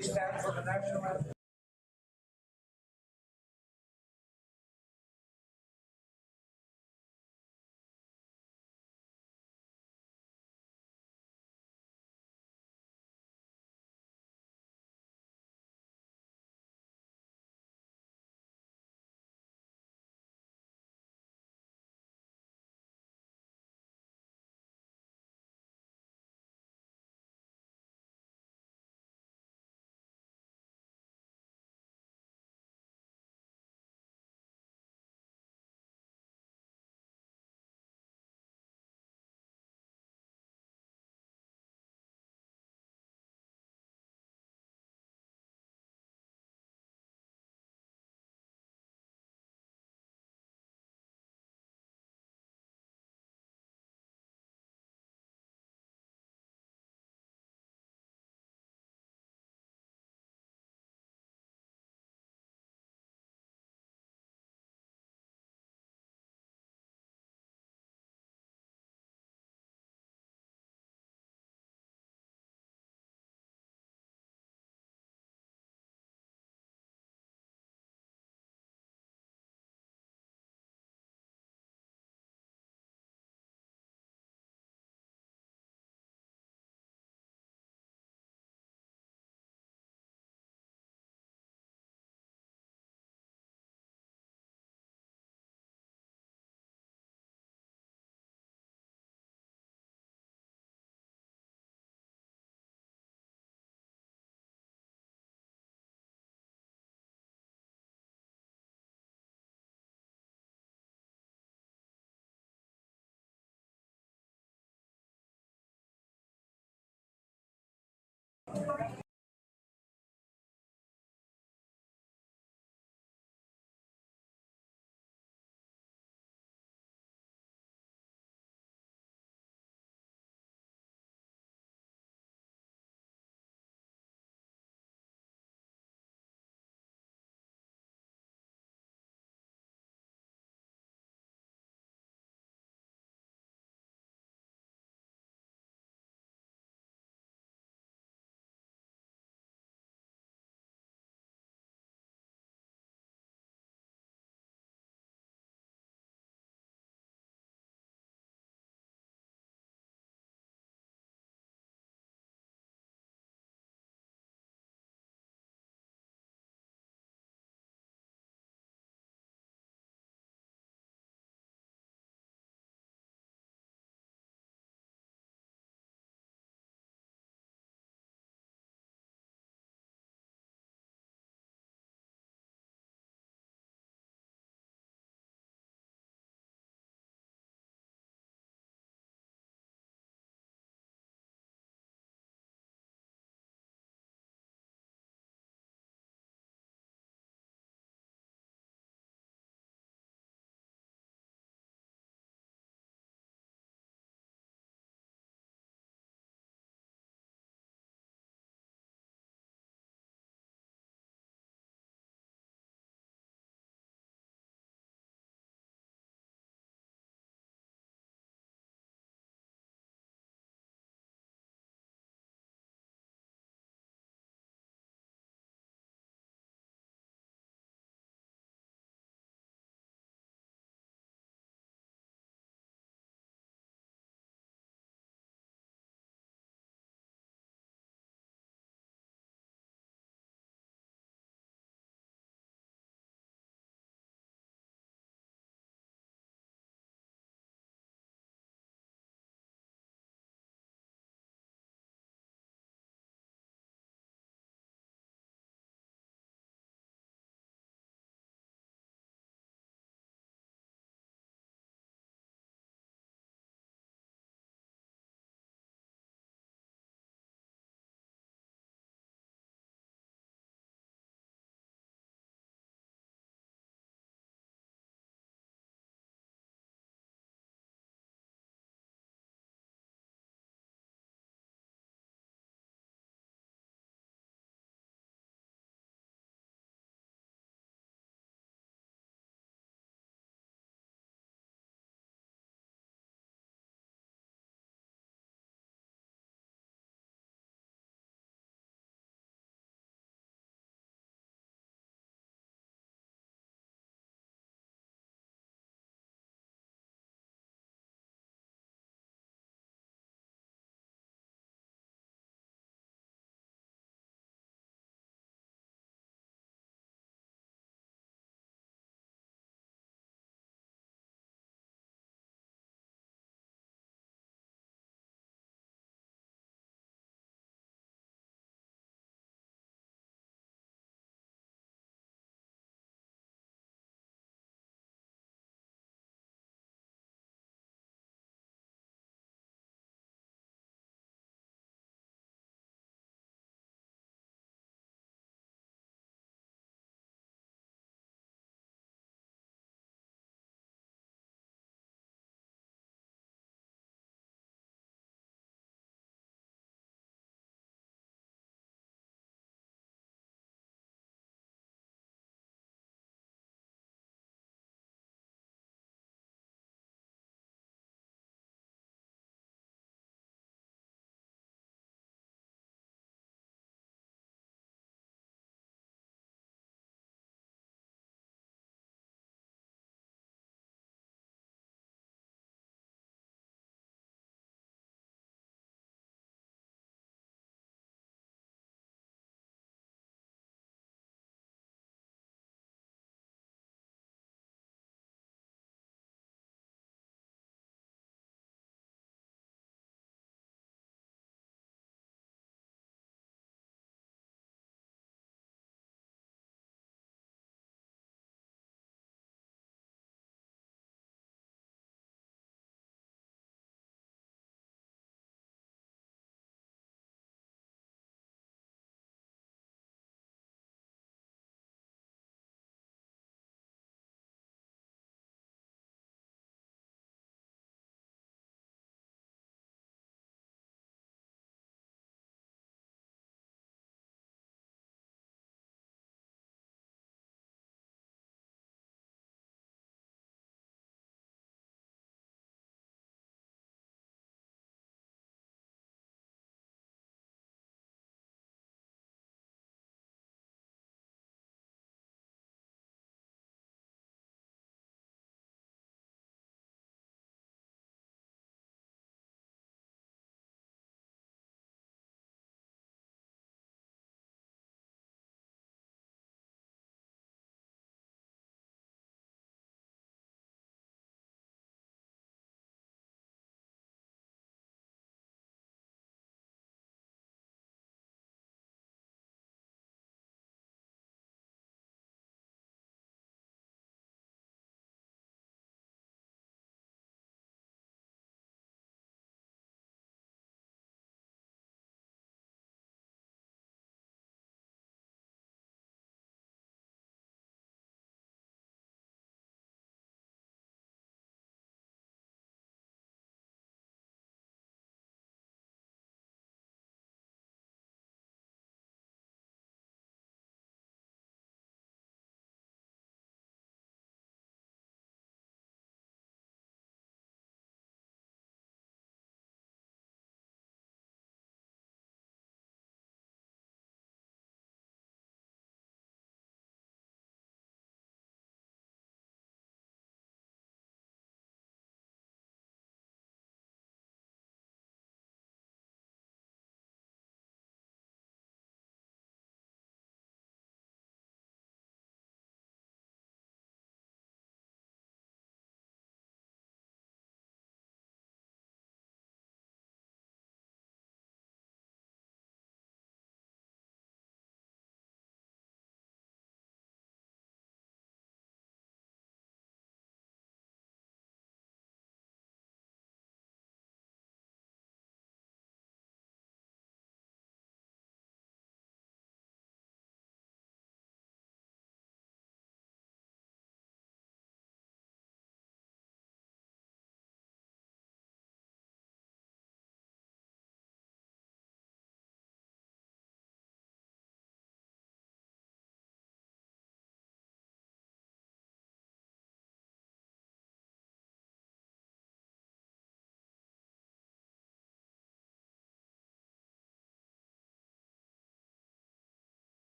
Please stand for the national anthem.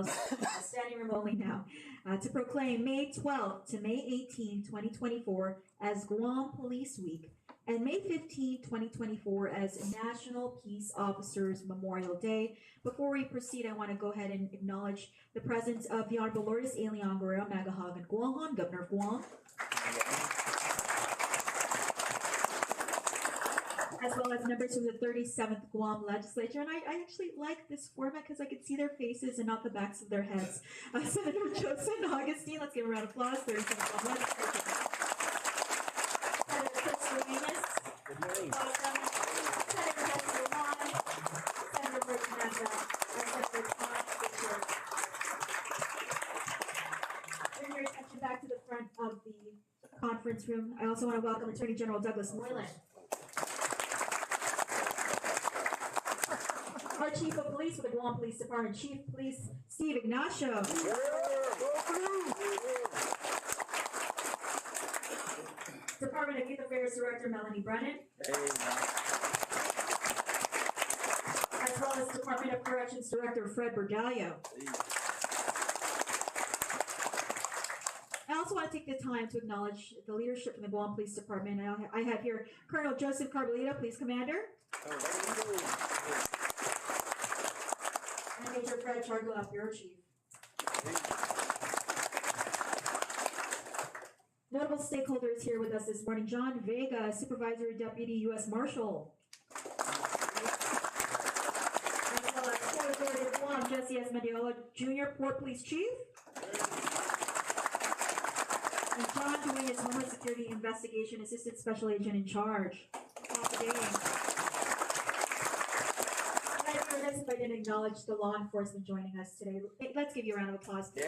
details, standing room only now, to proclaim May 12th to May 18, 2024 as Guam Police Week and May 15, 2024 as National Peace Officers Memorial Day. Before we proceed, I want to go ahead and acknowledge the presence of the Honorable Lourdes A. Leon Guerrero Magahagan Guahan, Governor of Guam, as well as members from the 37th Guam Legislature. And I actually like this format because I can see their faces and not the backs of their heads. Senator Joseph Augustine, let's give a round of applause. 37th Guam Legislature. Senator Chris Ramirez. Good morning. Welcome. Senator Jessica Juan. Senator Ferdinanda. And Senator Tom Fisher. Bring your attention back to the front of the conference room. I also want to welcome Attorney General Douglas Moylan. Our Chief of Police for the Guam Police Department, Chief Police Steve Ignacio. Department of Youth Affairs Director Melanie Brennan. As well as Department of Corrections Director Fred Bordallo. I also want to take the time to acknowledge the leadership from the Guam Police Department. I have here Colonel Joseph Carbolito, Police Commander. And Major Fred Chargola, Bureau Chief. Notable stakeholders here with us this morning: John Vega, Supervisory Deputy U.S. Marshal. As well as Port Authority of Guam, Jesse S. Mendiola, Jr., Port Police Chief. And John Duenas, Homeland Security Investigation Assistant Special Agent in Charge. If I didn't acknowledge the law enforcement joining us today, let's give you a round of applause. Please.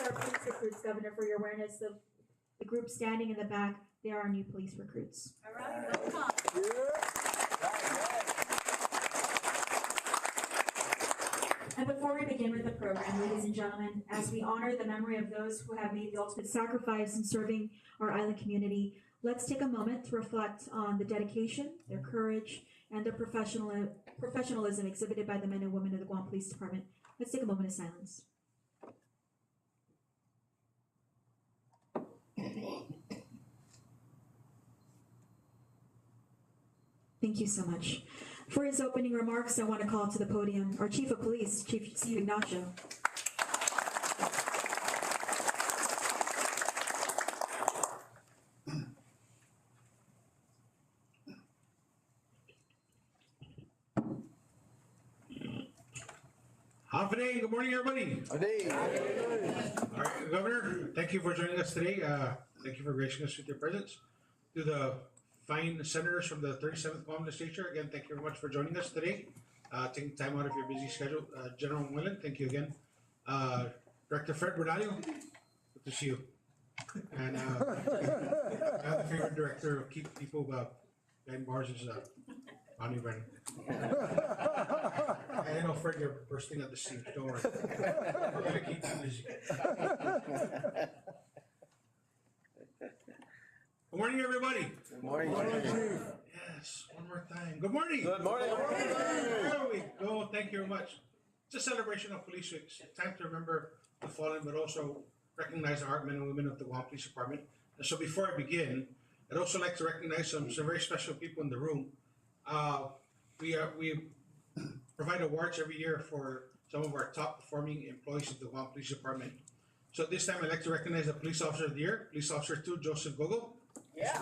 Our police recruits, Governor, for your awareness of the group standing in the back. They are our new police recruits. All right, welcome. And before we begin with the program, ladies and gentlemen, as we honor the memory of those who have made the ultimate sacrifice in serving our island community, let's take a moment to reflect on the dedication, their courage, and their professionalism exhibited by the men and women of the Guam Police Department. Let's take a moment of silence. Thank you so much. For his opening remarks, I want to call to the podium our Chief of Police, Chief Steve Ignacio. Hafide, good morning, everybody. All right, Governor, thank you for joining us today. Thank you for gracing us with your presence. To the fine senators from the 37th Guam Legislature, again, thank you very much for joining us today. Taking time out of your busy schedule. General Moylan, thank you again. Director Fred Bordallo, good to see you. And I'm the favorite director of Keep People Behind Bars is Ronnie Brennan. I know, Fred, you're bursting at the seams. Don't worry. We're going to keep you busy. Good morning, everybody. Good morning. Yes, one more time. Good morning. Good morning. There we go. Thank you very much. It's a celebration of Police Week. It's time to remember the fallen, but also recognize the hard men and women of the Guam Police Department. And so before I begin, I'd also like to recognize some very special people in the room. We provide awards every year for some of our top performing employees of the Guam Police Department. So this time I'd like to recognize the Police Officer of the Year, Police Officer 2, Joseph Gogo. Yeah.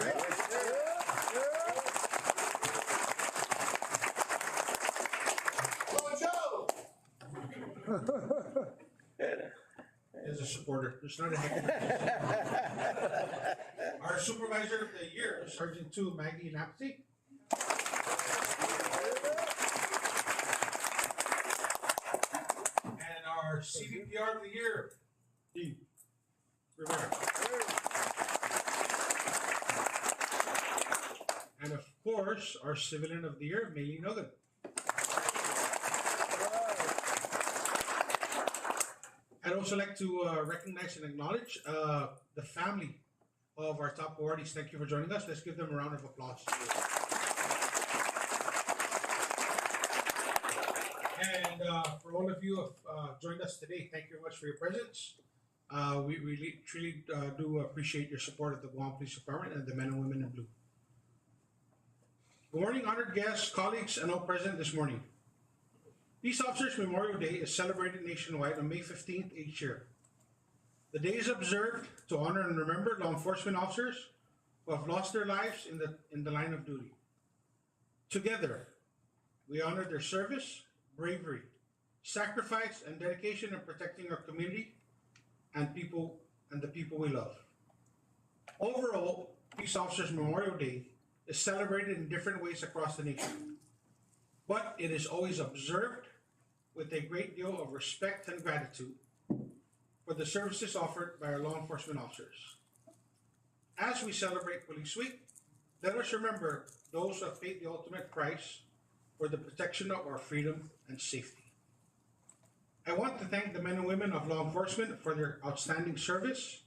As a supporter, there's not a heck. Our Supervisor of the Year, Sergeant 2, Maggie Napsey. And our CVPR of the Year, Steve Rivera. And of course, our Civilian of the Year, Maylee Nogan. I'd also like to recognize and acknowledge the family of our top awardees. Thank you for joining us. Let's give them a round of applause. for all of you who have joined us today, thank you very much for your presence. We really, truly do appreciate your support of the Guam Police Department and the men and women in blue. Good morning, honored guests, colleagues, and all present this morning. Peace Officers Memorial Day is celebrated nationwide on May 15th each year. The day is observed to honor and remember law enforcement officers who have lost their lives in the line of duty. Together, we honor their service, bravery, sacrifice, and dedication in protecting our community and the people we love. Overall, Peace Officers Memorial Day is celebrated in different ways across the nation, but it is always observed with a great deal of respect and gratitude for the services offered by our law enforcement officers. As we celebrate Police Week, let us remember those who have paid the ultimate price for the protection of our freedom and safety. I want to thank the men and women of law enforcement for their outstanding service,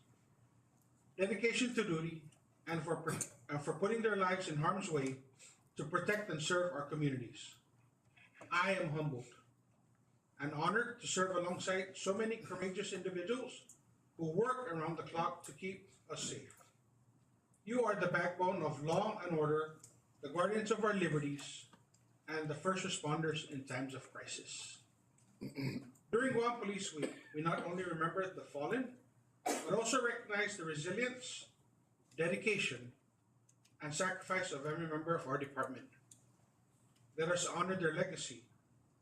dedication to duty, and for putting their lives in harm's way to protect and serve our communities. I am humbled and honored to serve alongside so many courageous individuals who work around the clock to keep us safe. You are the backbone of law and order, the guardians of our liberties, and the first responders in times of crisis. During Guam Police Week, we not only remember the fallen, but also recognize the resilience, dedication, and sacrifice of every member of our department. Let us honor their legacy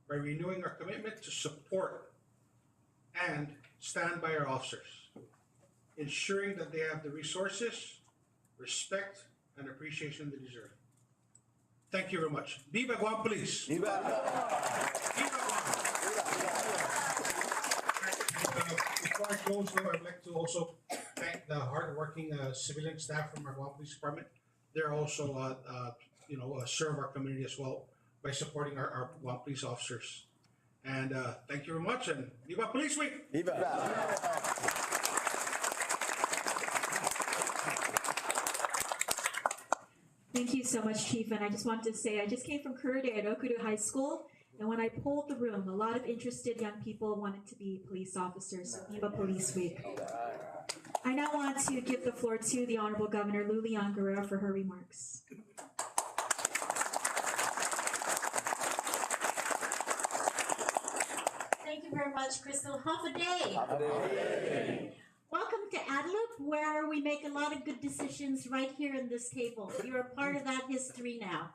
by renewing our commitment to support and stand by our officers, ensuring that they have the resources, respect, and appreciation they deserve. Thank you very much. Viva Guam Police! Viva! Viva Guam! Before I close, though, I'd like to also thank the hardworking civilian staff from our Guam Police Department. They're also, serve our community as well by supporting our Guam Police officers. And thank you very much, and Viva Police Week! Viva! Thank you so much, Chief. And I just want to say, I just came from Kurode at Okudu High School. And when I polled the room, a lot of interested young people wanted to be police officers. So Viva Police Week. I now want to give the floor to the Honorable Governor Lulian Guerrero for her remarks. Thank you very much, Crystal. Hafa Have a day. Welcome to Adelup, where we make a lot of good decisions right here in this table. You're a part of that history now.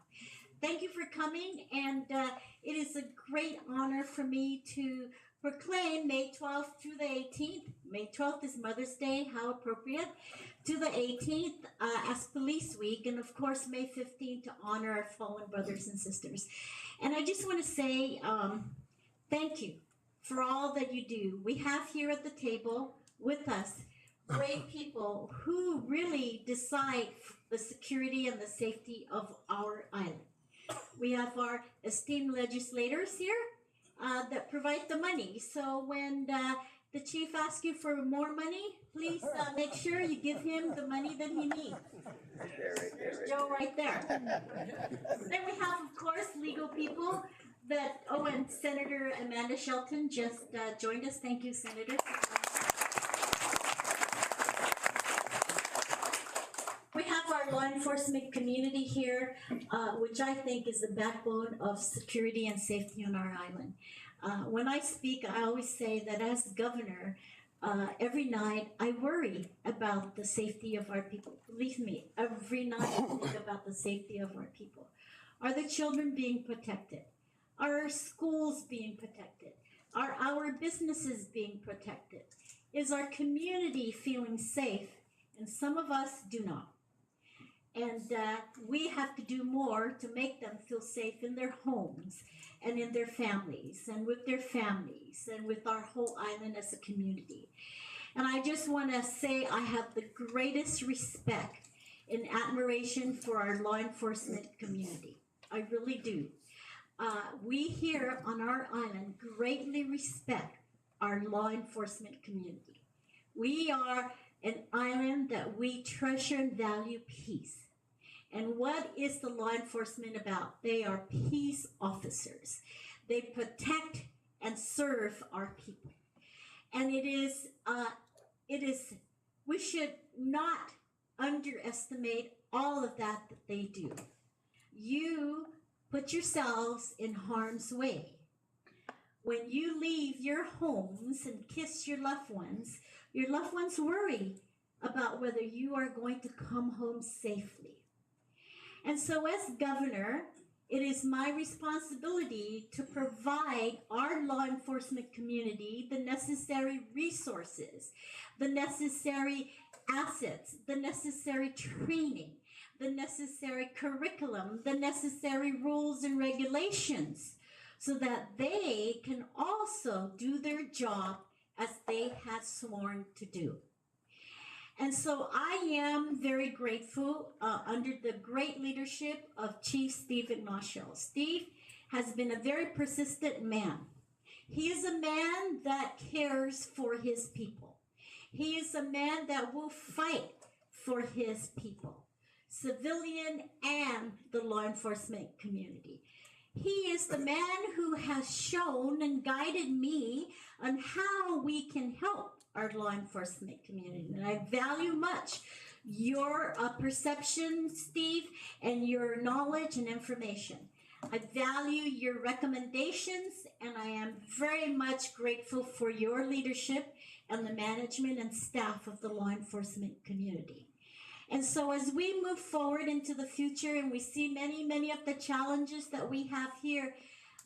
Thank you for coming, and it is a great honor for me to proclaim May 12th through the 18th. May 12th is Mother's Day, how appropriate, to the 18th as Police Week, and of course May 15th to honor our fallen brothers and sisters. And I just want to say thank you for all that you do. We have here at the table with us great people who really decide the security and the safety of our island. We have our esteemed legislators here that provide the money. So when the chief asks you for more money, please make sure you give him the money that he needs. There's Joe right there. Then we have, of course, legal people that, and Senator Amanda Shelton just joined us. Thank you, Senator. We have our law enforcement community here, which I think is the backbone of security and safety on our island. When I speak, I always say that as governor, every night I worry about the safety of our people. Believe me, every night I think about the safety of our people. Are the children being protected? Are our schools being protected? Are our businesses being protected? Is our community feeling safe? And some of us do not. And we have to do more to make them feel safe in their homes and in their families and with their families and with our whole island as a community. And I just want to say I have the greatest respect and admiration for our law enforcement community. I really do. We here on our island greatly respect our law enforcement community. We are an island that we treasure and value peace. And what is the law enforcement about? They are peace officers. They protect and serve our people. And we should not underestimate all of that they do. You put yourselves in harm's way. When you leave your homes and kiss your loved ones worry about whether you are going to come home safely. And so as governor, it is my responsibility to provide our law enforcement community the necessary resources, the necessary assets, the necessary training, the necessary curriculum, the necessary rules and regulations, so that they can also do their job as they had sworn to do. And so I am very grateful under the great leadership of Chief Steve Ignacio. Steve has been a very persistent man. He is a man that cares for his people. He is a man that will fight for his people, civilian and the law enforcement community. He is the man who has shown and guided me on how we can help our law enforcement community. And I value much your perception, Steve, and your knowledge and information. I value your recommendations, and I am very much grateful for your leadership and the management and staff of the law enforcement community. And so as we move forward into the future and we see many, many of the challenges that we have here,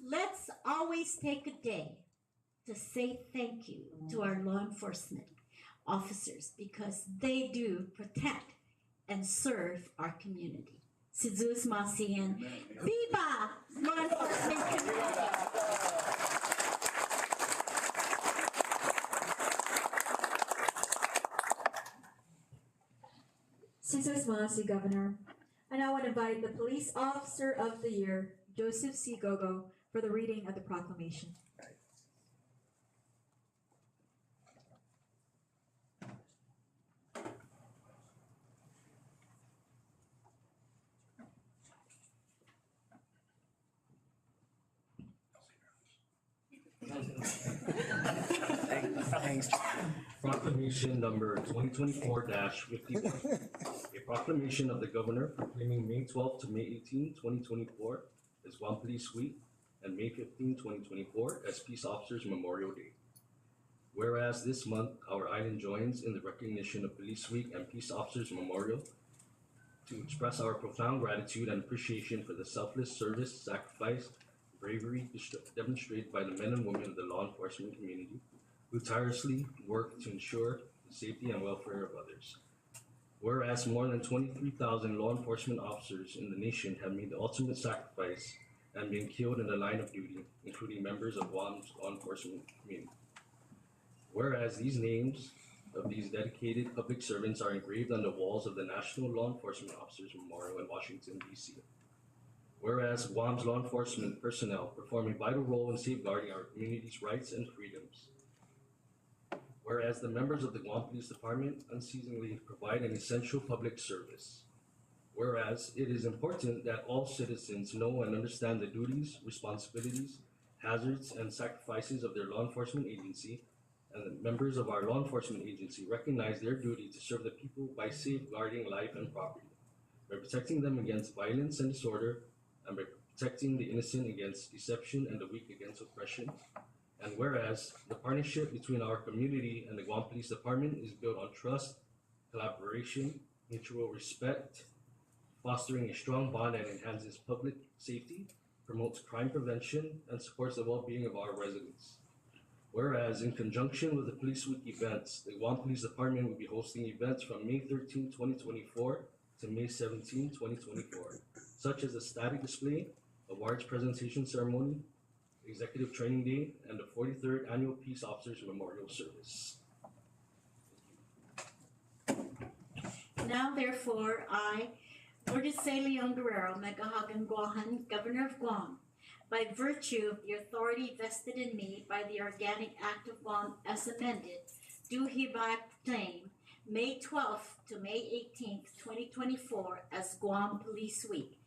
let's always take a day to say thank you to our law enforcement officers, because they do protect and serve our community. Si Zeus Masian, Viva Law Enforcement Community! Jesus Masi, Governor. I now want to invite the Police Officer of the Year, Joseph C. Gogo, for the reading of the proclamation. Thanks. Proclamation number 2024-51. A proclamation of the Governor proclaiming May 12 to May 18, 2024 as Guam Police Week and May 15, 2024 as Peace Officers Memorial Day. Whereas this month, our island joins in the recognition of Police Week and Peace Officers Memorial to express our profound gratitude and appreciation for the selfless service, sacrifice, bravery demonstrated by the men and women of the law enforcement community who tirelessly work to ensure the safety and welfare of others. Whereas more than 23,000 law enforcement officers in the nation have made the ultimate sacrifice and been killed in the line of duty, including members of Guam's law enforcement community. Whereas these names of these dedicated public servants are engraved on the walls of the National Law Enforcement Officers Memorial in Washington, D.C. Whereas Guam's law enforcement personnel perform a vital role in safeguarding our community's rights and freedoms. Whereas the members of the Guam Police Department unceasingly provide an essential public service. Whereas it is important that all citizens know and understand the duties, responsibilities, hazards, and sacrifices of their law enforcement agency, and the members of our law enforcement agency recognize their duty to serve the people by safeguarding life and property, by protecting them against violence and disorder, and by protecting the innocent against deception and the weak against oppression. And whereas the partnership between our community and the Guam Police Department is built on trust, collaboration, mutual respect, fostering a strong bond that enhances public safety, promotes crime prevention, and supports the well-being of our residents. Whereas in conjunction with the Police Week events, the Guam Police Department will be hosting events from May 13, 2024 to May 17, 2024, such as the static display, awards presentation ceremony, executive training day, and the 43rd Annual Peace Officers Memorial Service. Now, therefore, I, Lourdes C. Leon Guerrero, Megahagan Guahan, Governor of Guam, by virtue of the authority vested in me by the Organic Act of Guam as amended, do hereby proclaim May 12th to May 18th, 2024 as Guam Police Week,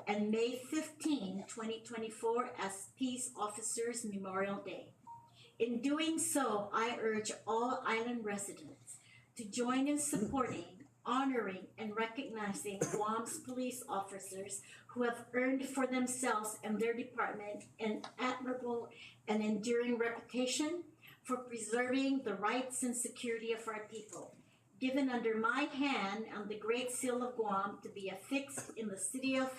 and May 15, 2024 as Peace Officers Memorial Day. In doing so, I urge all island residents to join in supporting, honoring, and recognizing Guam's police officers who have earned for themselves and their department an admirable and enduring reputation for preserving the rights and security of our people. Given under my hand on the Great Seal of Guam to be affixed in the city of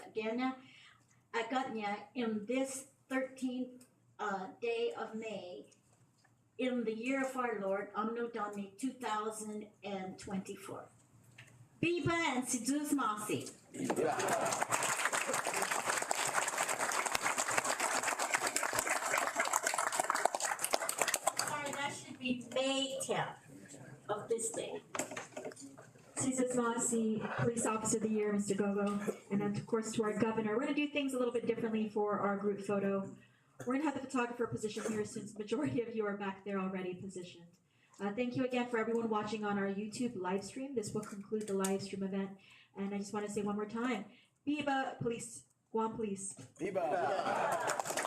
Agutnia in this 13th day of May in the year of our Lord, Anno Domini 2024. Biba and Sidus Masi. Sorry, that should be May 10th of this day. Jesus Masi, Police Officer of the Year, Mr. Gogo, and then of course to our governor. We're gonna do things a little bit differently for our group photo. We're gonna have the photographer position here since the majority of you are back there already positioned. Thank you again for everyone watching on our YouTube live stream. This will conclude the live stream event. And I just want to say one more time, Viva Police, Guam Police. Viva!